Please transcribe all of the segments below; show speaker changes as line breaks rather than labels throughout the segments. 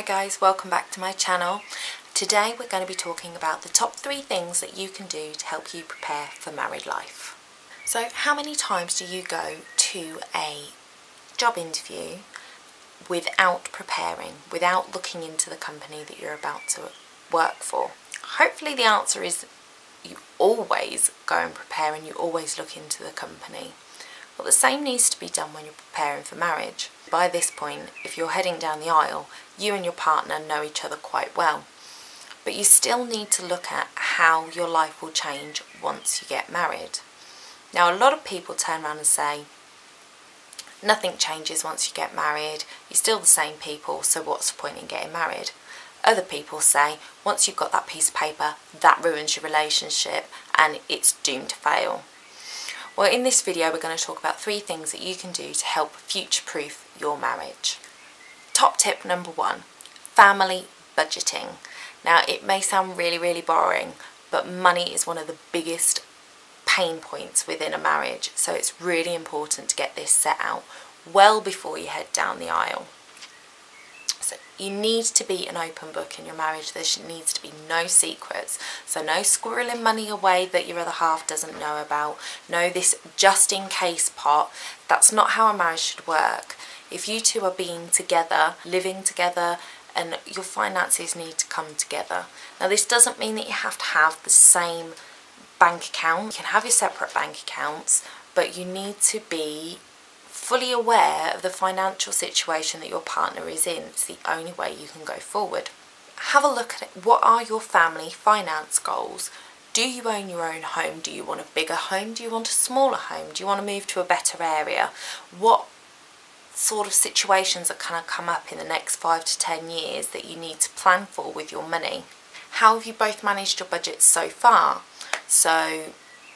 guys, welcome back to my channel. Today we're going to be talking about the top 3 things that you can do to help you prepare for married life. So how many times do you go to a job interview without preparing, without looking into the company that you're about to work for? Hopefully the answer is you always go and prepare and you always look into the company. Well, the same needs to be done when you're preparing for marriage. By this point, if you're heading down the aisle, you and your partner know each other quite well. But you still need to look at how your life will change once you get married. Now, a lot of people turn around and say, nothing changes once you get married, you're still the same people, so what's the point in getting married? Other people say, once you've got that piece of paper, that ruins your relationship and it's doomed to fail. Well, in this video we're going to talk about 3 things that you can do to help future-proof your marriage. Top tip number 1, family budgeting. Now, it may sound really boring, but money is one of the biggest pain points within a marriage, so it's really important to get this set out well before you head down the aisle. So you need to be an open book in your marriage. There needs to be no secrets. So no squirreling money away that your other half doesn't know about. No this just in case pot. That's not how a marriage should work. If you two are being together, living together, and your finances need to come together. Now this doesn't mean that you have to have the same bank account. You can have your separate bank accounts, but you need to be fully aware of the financial situation that your partner is in. It's the only way you can go forward. Have a look at it. What are your family finance goals? Do you own your own home? Do you want a bigger home? Do you want a smaller home? Do you want to move to a better area? What sort of situations are going to come up in the next 5 to 10 years that you need to plan for with your money? How have you both managed your budget so far? So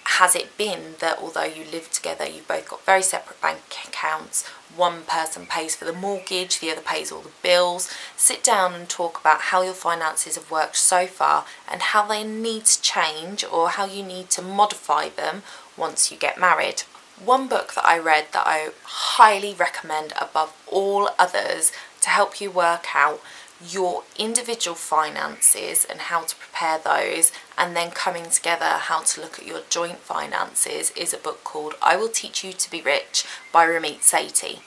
has it been that although you live together, you've both got very separate bank accounts, one person pays for the mortgage, the other pays all the bills? Sit down and talk about how your finances have worked so far and how they need to change or how you need to modify them once you get married. One book that I read that I highly recommend above all others to help you work out your individual finances and how to prepare those, and then coming together how to look at your joint finances, is a book called I Will Teach You to Be Rich by Ramit Sethi.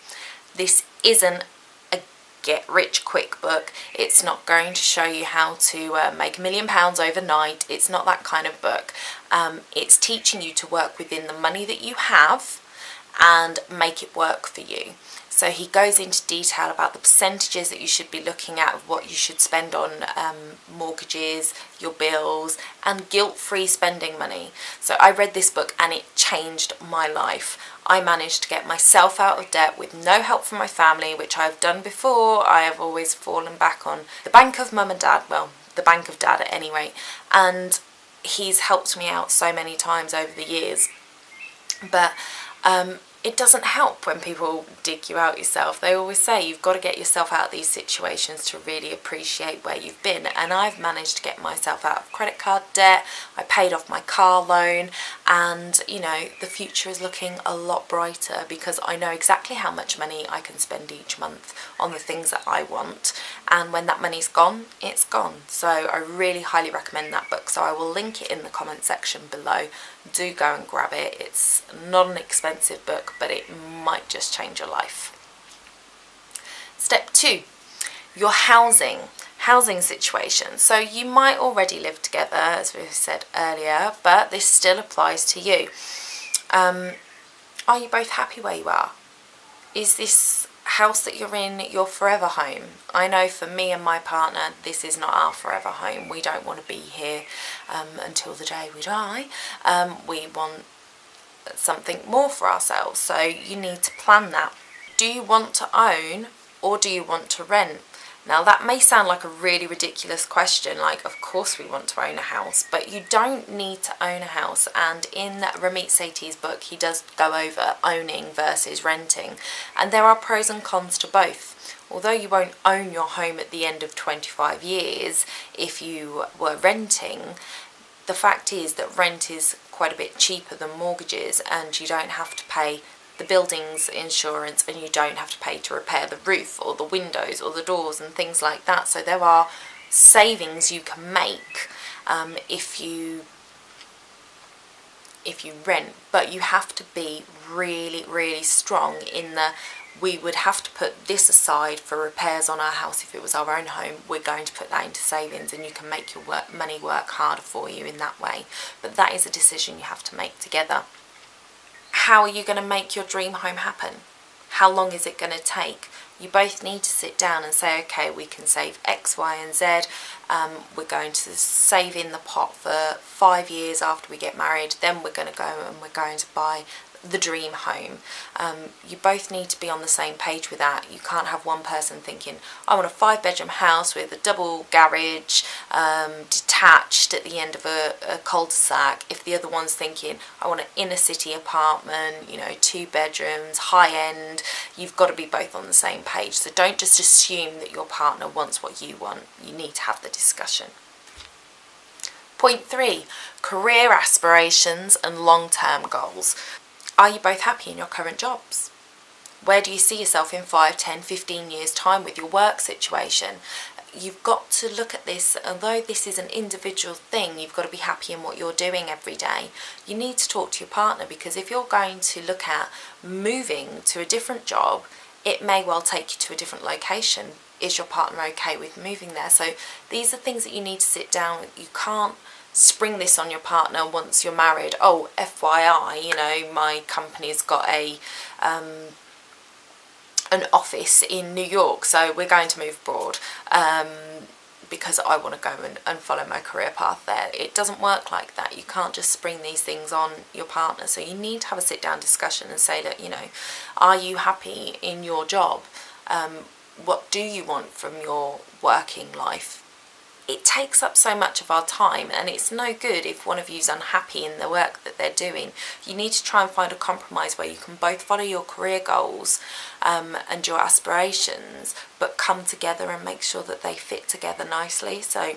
This isn't a get rich quick book. It's not going to show you how to make £1 million overnight. It's not that kind of book. It's teaching you to work within the money that you have and make it work for you. So he goes into detail about the percentages that you should be looking at of what you should spend on mortgages, your bills, and guilt-free spending money. So I read this book and it changed my life. I managed to get myself out of debt with no help from my family, which I've done before. I have always fallen back on the bank of mum and dad, well, the bank of dad at any rate. And he's helped me out so many times over the years. But it doesn't help when people dig you out yourself. They always say you've got to get yourself out of these situations to really appreciate where you've been. And I've managed to get myself out of credit card debt. I paid off my car loan, and you know, the future is looking a lot brighter because I know exactly how much money I can spend each month on the things that I want. And when that money's gone, it's gone. So I really highly recommend that book. So I will link it in the comment section below. Do go and grab it. It's not an expensive book, but it might just change your life. Step 2, your housing situation. So you might already live together, as we said earlier, but this still applies to you. Are you both happy where you are? Is this house that you're in your forever home? I know for me and my partner, this is not our forever home. We don't want to be here until the day we die. We want something more for ourselves, so you need to plan that. Do you want to own or do you want to rent? Now that may sound like a really ridiculous question, like of course we want to own a house, but you don't need to own a house. And in Ramit Sethi's book he does go over owning versus renting, and there are pros and cons to both. Although you won't own your home at the end of 25 years if you were renting, the fact is that rent is quite a bit cheaper than mortgages and you don't have to pay the the building's insurance, and you don't have to pay to repair the roof or the windows or the doors and things like that. So there are savings you can make if you rent, but you have to be really, really strong in the, we would have to put this aside for repairs on our house. If it was our own home, we're going to put that into savings, and you can make your money work harder for you in that way. But that is a decision you have to make together. How are you going to make your dream home happen? How long is it going to take? You both need to sit down and say, okay, we can save X, Y and Z. We're going to save in the pot for 5 years after we get married. Then we're going to go and we're going to buy the dream home. You both need to be on the same page with that. You can't have one person thinking, I want a 5-bedroom house with a double garage, detached at the end of a cul-de-sac, if the other one's thinking, I want an inner city apartment, 2 bedrooms, high end. You've got to be both on the same page. So don't just assume that your partner wants what you want. You need to have the discussion. Point 3, career aspirations and long-term goals. Are you both happy in your current jobs? Where do you see yourself in 5, 10, 15 years time with your work situation? You've got to look at this, although this is an individual thing, you've got to be happy in what you're doing every day. You need to talk to your partner, because if you're going to look at moving to a different job, it may well take you to a different location. Is your partner okay with moving there? So these are things that you need to sit down. You can't spring this on your partner once you're married. Oh, FYI, my company's got an office in New York, so we're going to move abroad because I want to go and follow my career path there. It doesn't work like that. You can't just spring these things on your partner. So you need to have a sit down discussion and say, look, are you happy in your job? What do you want from your working life? It takes up so much of our time, and it's no good if one of you's unhappy in the work that they're doing. You need to try and find a compromise where you can both follow your career goals and your aspirations, but come together and make sure that they fit together nicely. So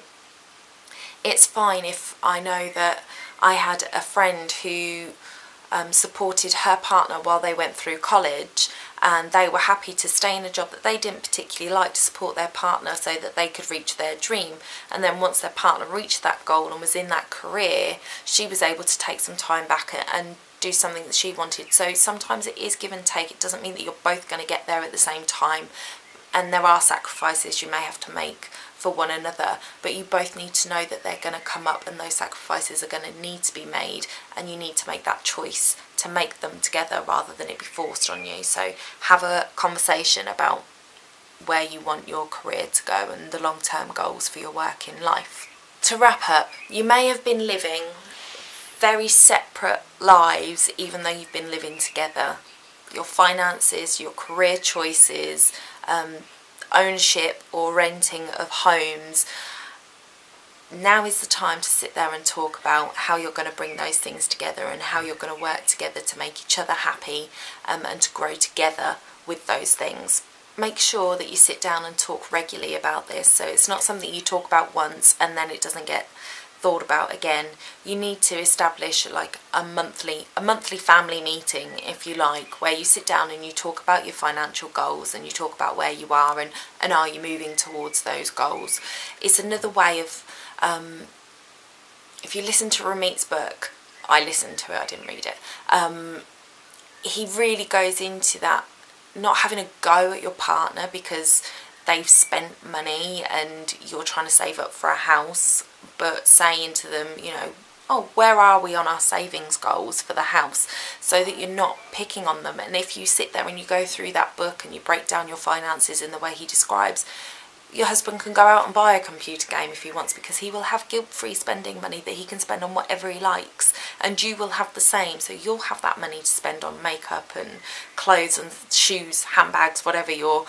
it's fine if I know that I had a friend who supported her partner while they went through college, and they were happy to stay in a job that they didn't particularly like to support their partner so that they could reach their dream. And then once their partner reached that goal and was in that career, she was able to take some time back and do something that she wanted. So sometimes it is give and take. It doesn't mean that you're both going to get there at the same time, and there are sacrifices you may have to make for one another, but you both need to know that they're going to come up, and those sacrifices are going to need to be made, and you need to make that choice to make them together rather than it be forced on you. So have a conversation about where you want your career to go and the long-term goals for your working life. To wrap up, you may have been living very separate lives even though you've been living together. Your finances, your career choices, ownership or renting of homes. Now is the time to sit there and talk about how you're going to bring those things together and how you're going to work together to make each other happy and to grow together with those things. Make sure that you sit down and talk regularly about this, so it's not something you talk about once and then it doesn't get thought about again. You need to establish like a monthly family meeting, if you like, where you sit down and you talk about your financial goals and you talk about where you are and are you moving towards those goals. It's another way of if you listen to Ramit's book, I listened to it, I didn't read it, he really goes into that, not having a go at your partner because they've spent money and you're trying to save up for a house, but saying to them, oh, where are we on our savings goals for the house, so that you're not picking on them. And if you sit there and you go through that book and you break down your finances in the way he describes, your husband can go out and buy a computer game if he wants, because he will have guilt-free spending money that he can spend on whatever he likes, and you will have the same. So you'll have that money to spend on makeup and clothes and shoes, handbags, whatever your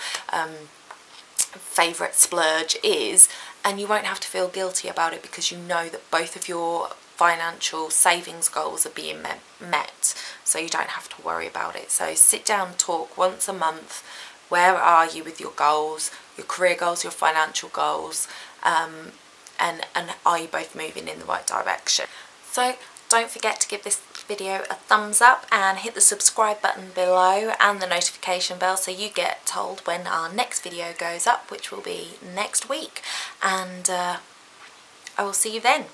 favourite splurge is, and you won't have to feel guilty about it because you know that both of your financial savings goals are being met, so you don't have to worry about it. So sit down and talk once a month. Where are you with your goals, your career goals, your financial goals, and are you both moving in the right direction? So don't forget to give this video a thumbs up and hit the subscribe button below and the notification bell so you get told when our next video goes up, which will be next week. And I will see you then.